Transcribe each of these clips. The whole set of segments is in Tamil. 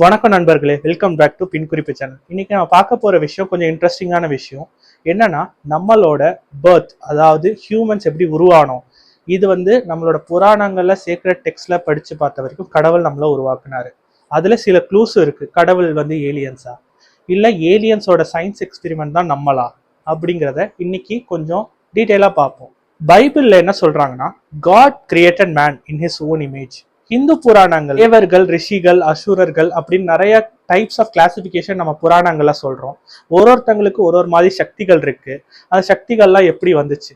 வணக்கம் நண்பர்களே, வெல்கம் பேக் டு பின்குறிப்பு சேனல். இன்னைக்கு நம்ம பார்க்க போற விஷயம் கொஞ்சம் இன்ட்ரெஸ்டிங்கான விஷயம். என்னன்னா, நம்மளோட பர்த், அதாவது ஹியூமன்ஸ் எப்படி உருவானோம். இது நம்மளோட புராணங்கள்ல சீக்ரெட் டெக்ஸ்ட்ல படிச்சு பார்த்த வரைக்கும் கடவுள் நம்மள உருவாக்குனாரு. அதுல சில க்ளூஸ் இருக்கு. கடவுள் ஏலியன்ஸா, இல்ல ஏலியன்ஸோட சயின்ஸ் எக்ஸ்பெரிமெண்ட் தான் நம்மளா அப்படிங்கிறத இன்னைக்கு கொஞ்சம் டீட்டெயிலா பார்ப்போம். பைபிள்ல என்ன சொல்றாங்கன்னா, God created man in his own image. Hindu புராணங்கள் தேவர்கள், ரிஷிகள், அசுரர்கள் அப்படின்னு நிறைய டைப்ஸ் ஆஃப் கிளாசிபிகேஷன் நம்ம புராணங்கள்ல சொல்றோம். ஒருத்தங்களுக்கு ஒரு மாதிரி சக்திகள் இருக்கு. அந்த சக்திகள்லாம் எப்படி வந்துச்சு?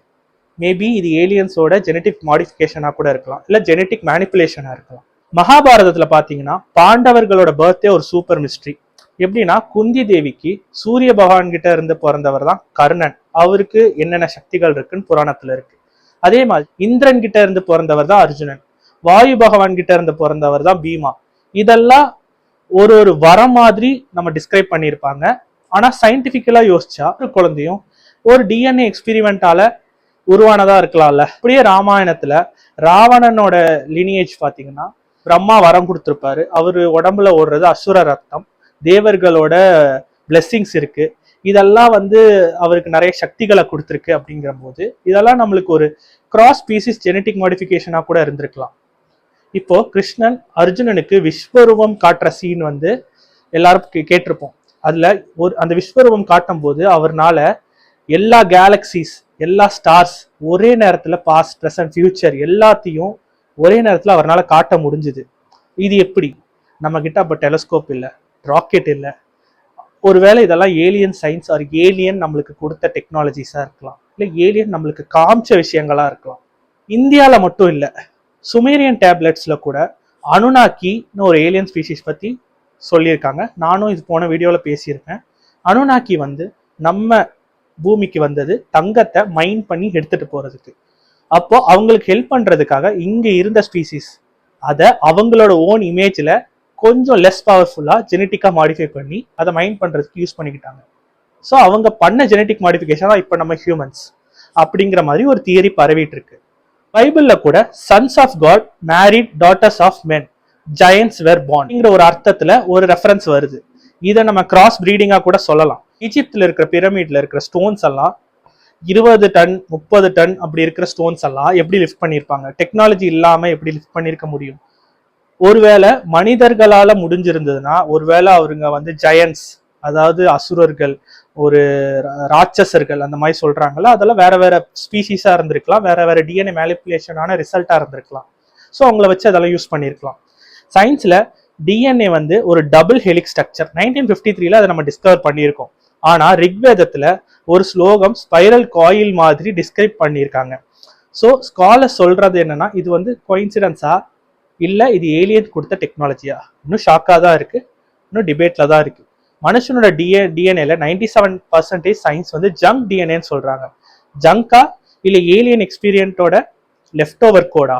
மேபி இது ஏலியன்ஸோட ஜெனட்டிக் மாடிஃபிகேஷனா கூட இருக்கலாம், இல்ல ஜெனட்டிக் மேனிப்புலேஷனா இருக்கலாம். மகாபாரதத்துல பாத்தீங்கன்னா பாண்டவர்களோட பர்த்டே ஒரு சூப்பர் மிஸ்ட்ரி. எப்படின்னா, குந்தி தேவிக்கு சூரிய பகவான் கிட்ட இருந்து பிறந்தவர் தான் கர்ணன். அவருக்கு என்னென்ன சக்திகள் இருக்குன்னு புராணத்துல இருக்கு. அதே மாதிரி இந்திரன் கிட்ட இருந்து பிறந்தவர் தான் அர்ஜுனன். வாயு பகவான் கிட்ட இருந்து பிறந்தவர் தான் பீமா. இதெல்லாம் ஒரு வரம் மாதிரி நம்ம டிஸ்கிரைப் பண்ணியிருப்பாங்க. ஆனா சயின்டிபிக்கலா யோசிச்சா ஒரு குழந்தையும் ஒரு டிஎன்ஏ எக்ஸ்பெரிமெண்டால உருவானதா இருக்கலாம்ல. அப்படியே ராமாயணத்துல ராவணனோட லினியேஜ் பாத்தீங்கன்னா, பிரம்மா வரம் கொடுத்திருப்பாரு. அவரு உடம்புல ஓடுறது அசுர ரத்தம், தேவர்களோட பிளெஸ்ஸிங்ஸ் இருக்கு. இதெல்லாம் அவருக்கு நிறைய சக்திகளை கொடுத்துருக்கு. அப்படிங்கிற போது இதெல்லாம் நம்மளுக்கு ஒரு கிராஸ் ஸ்பீசிஸ் ஜெனட்டிக் மாடிஃபிகேஷனா கூட இருந்திருக்கலாம். இப்போ கிருஷ்ணன் அர்ஜுனனுக்கு விஸ்வரூபம் காட்டுற சீன் எல்லாரும் கேட்டிருப்போம். அதுல அந்த விஸ்வரூபம் காட்டும் போது அவர்னால எல்லா கேலக்சிஸ், எல்லா ஸ்டார்ஸ் ஒரே நேரத்துல பாஸ்ட், பிரசன்ட், ஃபியூச்சர் எல்லாத்தையும் ஒரே நேரத்துல அவர்னால காட்ட முடிஞ்சுது. இது எப்படி? நம்ம கிட்ட அப்ப டெலஸ்கோப் இல்ல, ராக்கெட் இல்ல. ஒருவேளை இதெல்லாம் ஏலியன் சயின்ஸ் ஆர் ஏலியன் நம்மளுக்கு கொடுத்த டெக்னாலஜிஸா இருக்கலாம், இல்ல ஏலியன் நம்மளுக்கு காமிச்ச விஷயங்களா இருக்கலாம். இந்தியால மட்டும் இல்ல, சுமேரியன் டேப்லெட்ஸ்ல கூட அனுநாக்கின்னு ஒரு ஏலியன் ஸ்பீசிஸ் பத்தி சொல்லியிருக்காங்க. நானும் இது போன வீடியோல பேசியிருக்கேன். அனுநாக்கி நம்ம பூமிக்கு வந்தது தங்கத்தை மைன் பண்ணி எடுத்துட்டு போறதுக்கு. அப்போ அவங்களுக்கு ஹெல்ப் பண்றதுக்காக இங்க இருந்த ஸ்பீசிஸ் அதை அவங்களோட ஓன் இமேஜ்ல கொஞ்சம் லெஸ் பவர்ஃபுல்லா ஜெனட்டிக்கா மாடிஃபை பண்ணி அதை மைன் பண்றதுக்கு யூஸ் பண்ணிக்கிட்டாங்க. ஸோ அவங்க பண்ண ஜெனட்டிக் மாடிஃபிகேஷன் தான் இப்போ நம்ம ஹியூமன்ஸ் அப்படிங்கிற மாதிரி ஒரு தியரி பரவிட்டு இருக்கு. பைபிள்ல கூட sons of God married daughters of men, giants were born ஒரு அர்த்தத்துல ஒரு ரெஃபரன்ஸ் வருது. இதை நம்ம கிராஸ் பிரீடிங்கா கூட சொல்லலாம். ஈஜிப்ட்ல இருக்கிற பிரமிட்ல இருக்கிற ஸ்டோன்ஸ் எல்லாம் 20 டன் 30 டன் அப்படி இருக்கிற ஸ்டோன்ஸ் எல்லாம் எப்படி லிஃப்ட் பண்ணியிருப்பாங்க? டெக்னாலஜி இல்லாம எப்படி லிஃப்ட் பண்ணிருக்க முடியும்? ஒருவேளை மனிதர்களால முடிஞ்சிருந்ததுன்னா, ஒருவேளை அவருங்க ஜெயன்ட்ஸ், அதாவது அசுரர்கள், ஒரு ராட்சசர்கள் அந்த மாதிரி சொல்றாங்கல்ல, அதெல்லாம் வேற வேற ஸ்பீசிஸா இருந்திருக்கலாம், வேற வேற டிஎன்ஏ மேனிபுலேஷனான ரிசல்ட்டா இருந்திருக்கலாம். ஸோ அவங்கள வச்சு அதெல்லாம் யூஸ் பண்ணியிருக்கலாம். சயின்ஸ்ல டிஎன்ஏ ஒரு டபுள் ஹெலிக்ஸ் ஸ்ட்ரக்சர் 1953 அதை நம்ம டிஸ்கவர் பண்ணியிருக்கோம். ஆனா ரிக்வேதத்துல ஒரு ஸ்லோகம் ஸ்பைரல் காயில் மாதிரி டிஸ்கிரைப் பண்ணியிருக்காங்க. ஸோ ஸ்காலர் சொல்றது என்னன்னா, இது கோயின்சிடன்ஸா இல்ல இது ஏலியன் கொடுத்த டெக்னாலஜியா? இன்னும் ஷாக்கா தான் இருக்கு, இன்னும் டிபேட்ல தான் இருக்கு. மனுஷனோட டிஎன்ஏல 97% சயின்ஸ் ஜங்க் டிஎன்ஏன்னு சொல்றாங்க. ஜங்கா இல்ல ஏலியன் எக்ஸ்பீரியன்ட்டோட லெஃப்ட் ஓவர் கோடா?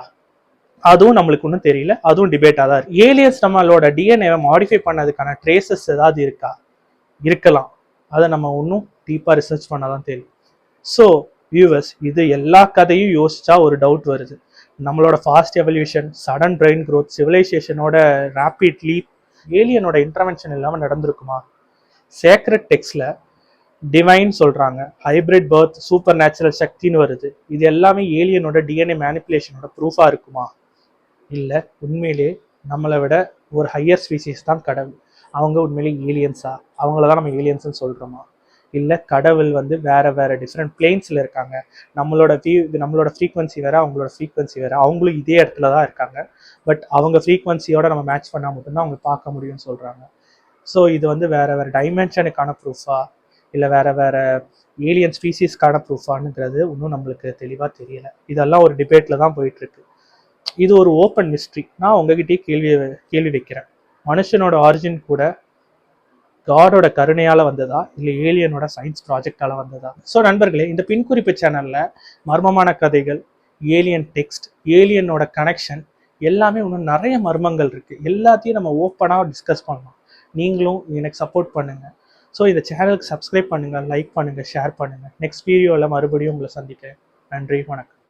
அதுவும் நம்மளுக்கு ஒன்றும் தெரியல. அதுவும் டிபேட்டா தான் இருக்கு. ஏலியன்ஸ் நம்மளோட டிஎன்ஏவை மாடிஃபை பண்ணதுக்கான ட்ரேசஸ் ஏதாவது இருக்கா? இருக்கலாம். அதை நம்ம இன்னும் டீப்பா ரிசர்ச் பண்ணாதான் தெரியும். ஸோ வியூவர்ஸ், இது எல்லா கதையும் யோசிச்சா ஒரு டவுட் வருது. நம்மளோட fast evolution, sudden brain growth, சிவிலைசேஷனோட ரேபிட் லீப் ஏலியனோட இன்டர்வென்ஷன் இல்லாமல் நடந்திருக்குமா? சேக்ரெட் டெக்ஸ்ட்ல டிவைன் சொல்றாங்க, ஹைபிரிட் பர்த், சூப்பர் நேச்சுரல் சக்தின்னு வருது. இது எல்லாமே ஏலியனோட டிஎன்ஏ மேனிப்புலேஷனோட ப்ரூஃபா இருக்குமா? இல்லை உண்மையிலே நம்மளை விட ஒரு ஹையர் ஸ்பீசிஸ் தான் கடவுள், அவங்க உண்மையிலே ஏலியன்ஸா? அவங்கள தான் நம்ம ஏலியன்ஸ்ன்னு சொல்றோமா? இல்லை கடவுள் வேற வேற டிஃப்ரெண்ட் பிளேன்ஸ்ல இருக்காங்க, நம்மளோட ஃப்ரீக்வன்சி வேற, அவங்களோட ஃப்ரீக்வன்சி வேற, அவங்களும் இதே இடத்துல தான் இருக்காங்க, பட் அவங்க ஃப்ரீக்வன்சியோட நம்ம மேட்ச் பண்ணால் மட்டும்தான் அவங்க பார்க்க முடியும்னு சொல்றாங்க. ஸோ இது வேற வேற டைமென்ஷனுக்கான ப்ரூஃபா, இல்லை வேற வேற ஏலியன் ஸ்பீசிஸ்க்கான ப்ரூஃபானுங்கிறது இன்னும் நம்மளுக்கு தெளிவாக தெரியல. இதெல்லாம் ஒரு டிபேட்ல தான் போயிட்டு இருக்கு. இது ஒரு ஓப்பன் மிஸ்ட்ரி. நான் உங்ககிட்டயே கேள்வி வைக்கிறேன். மனுஷனோட ஆரிஜின் கூட காடோட கருணையால வந்ததா, இல்ல ஏலியனோட சயின்ஸ் ப்ராஜெக்டால வந்ததா? ஸோ நண்பர்களே, இந்த பின்குறிப்பு சேனல்ல மர்மமான கதைகள், ஏலியன் டெக்ஸ்ட், ஏலியனோட கனெக்ஷன் எல்லாமே இன்னும் நிறைய மர்மங்கள் இருக்கு. எல்லாத்தையும் நம்ம ஓப்பனா டிஸ்கஸ் பண்ணலாம். நீங்களும் எனக்கு சப்போர்ட் பண்ணுங்க. ஸோ இந்த சேனலுக்கு சப்ஸ்கிரைப் பண்ணுங்க, லைக் பண்ணுங்க, ஷேர் பண்ணுங்க. நெக்ஸ்ட் வீடியோவில் மறுபடியும் உங்களை சந்திக்கிறேன். நன்றி, வணக்கம்.